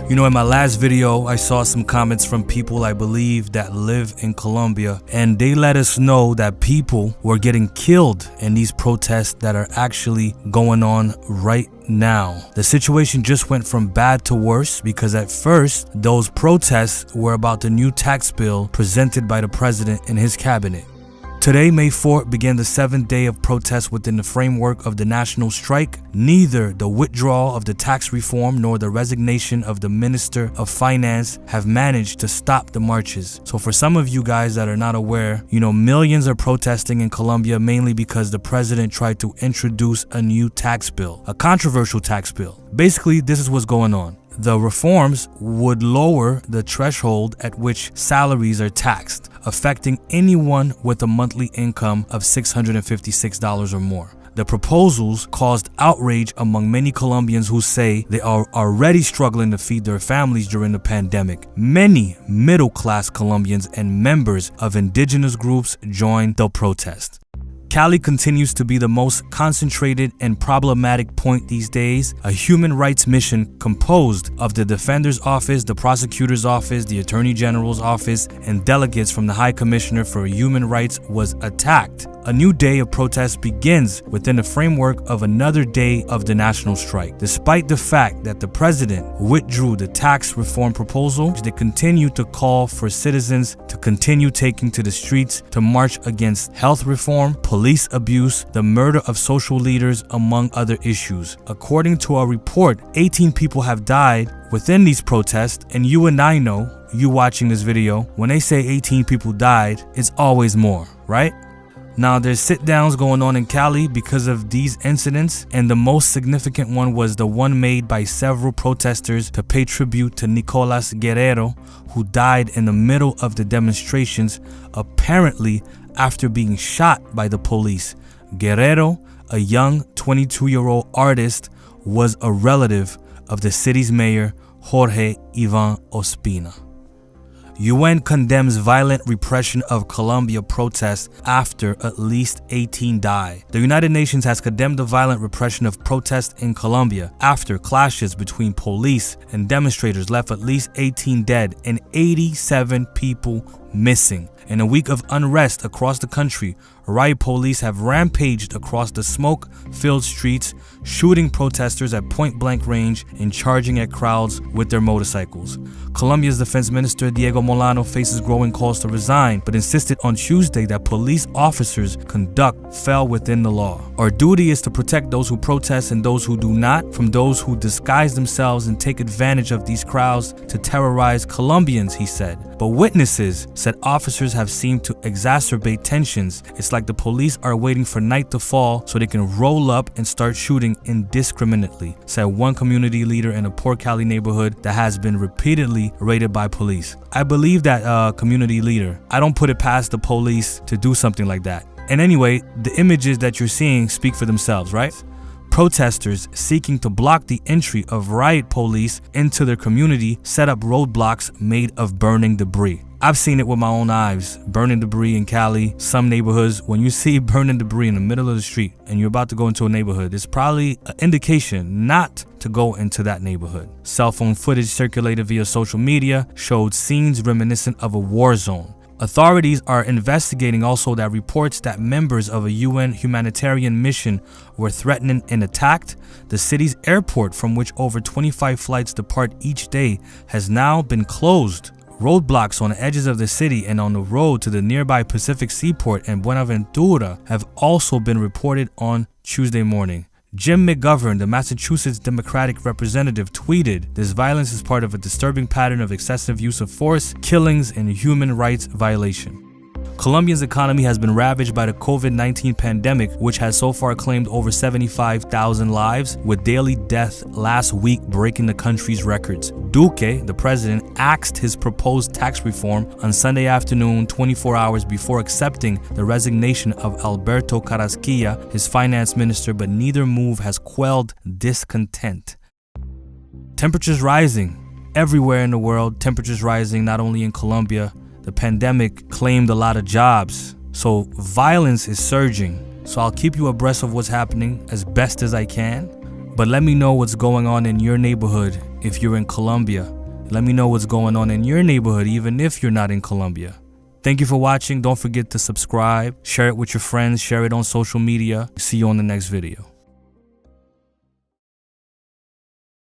You know, in my last video, I saw some comments from people I believe that live in Colombia, and they let us know that people were getting killed in these protests that are actually going on right now. The situation just went from bad to worse because at first, those protests were about the new tax bill presented by the president and his cabinet. Today, May 4th, began the 7th day of protests within the framework of the national strike. Neither the withdrawal of the tax reform nor the resignation of the Minister of Finance have managed to stop the marches. So for some of you guys that are not aware, you know, millions are protesting in Colombia mainly because the president tried to introduce a new tax bill, a controversial tax bill. Basically, this is what's going on. The reforms would lower the threshold at which salaries are taxed, affecting anyone with a monthly income of $656 or more. The proposals caused outrage among many Colombians who say they are already struggling to feed their families during the pandemic. Many middle-class Colombians and members of indigenous groups joined the protest. Cali continues to be the most concentrated and problematic point these days. A human rights mission composed of the Defender's Office, the Prosecutor's Office, the Attorney General's Office, and delegates from the High Commissioner for Human Rights was attacked. A new day of protest begins within the framework of another day of the national strike. Despite the fact that the president withdrew the tax reform proposal, they continue to call for citizens to continue taking to the streets to march against health reform, police abuse, the murder of social leaders, among other issues. According to a report, 18 people have died within these protests, and you and I know, you watching this video, when they say 18 people died, it's always more, right? Now, there's sit-downs going on in Cali because of these incidents, and the most significant one was the one made by several protesters to pay tribute to Nicolas Guerrero, who died in the middle of the demonstrations, apparently after being shot by the police. Guerrero, a young 22-year-old artist, was a relative of the city's mayor, Jorge Ivan Ospina. UN condemns violent repression of Colombia protests after at least 18 die. The United Nations has condemned the violent repression of protests in Colombia after clashes between police and demonstrators left at least 18 dead and 87 people missing. In a week of unrest across the country, riot police have rampaged across the smoke-filled streets, shooting protesters at point-blank range and charging at crowds with their motorcycles. Colombia's Defense Minister Diego Molano faces growing calls to resign, but insisted on Tuesday that police officers' conduct fell within the law. Our duty is to protect those who protest and those who do not from those who disguise themselves and take advantage of these crowds to terrorize Colombians, he said. But witnesses said officers have seemed to exacerbate tensions. It's like the police are waiting for night to fall so they can roll up and start shooting indiscriminately, said one community leader in a poor Cali neighborhood that has been repeatedly raided by police. I believe that community leader. I don't put it past the police to do something like that. And anyway, the images that you're seeing speak for themselves, right? Protesters seeking to block the entry of riot police into their community set up roadblocks made of burning debris. I've seen it with my own eyes, burning debris in Cali, some neighborhoods. When you see burning debris in the middle of the street and you're about to go into a neighborhood, it's probably an indication not to go into that neighborhood. Cell phone footage circulated via social media showed scenes reminiscent of a war zone. Authorities are investigating also that reports that members of a UN humanitarian mission were threatened and attacked. The city's airport, from which over 25 flights depart each day, has now been closed. Roadblocks on the edges of the city and on the road to the nearby Pacific Seaport and Buenaventura have also been reported on Tuesday morning. Jim McGovern, the Massachusetts Democratic representative, tweeted, "This violence is part of a disturbing pattern of excessive use of force, killings, and human rights violation." Colombia's economy has been ravaged by the COVID-19 pandemic, which has so far claimed over 75,000 lives, with daily death last week breaking the country's records. Duque, the president, axed his proposed tax reform on Sunday afternoon, 24 hours before accepting the resignation of Alberto Carrasquilla, his finance minister, but neither move has quelled discontent. Temperatures rising everywhere in the world. Temperatures rising not only in Colombia. The pandemic claimed a lot of jobs, so violence is surging. So I'll keep you abreast of what's happening as best as I can. But let me know what's going on in your neighborhood if you're in Colombia. Let me know what's going on in your neighborhood even if you're not in Colombia. Thank you for watching. Don't forget to subscribe, share it with your friends, share it on social media. See you on the next video.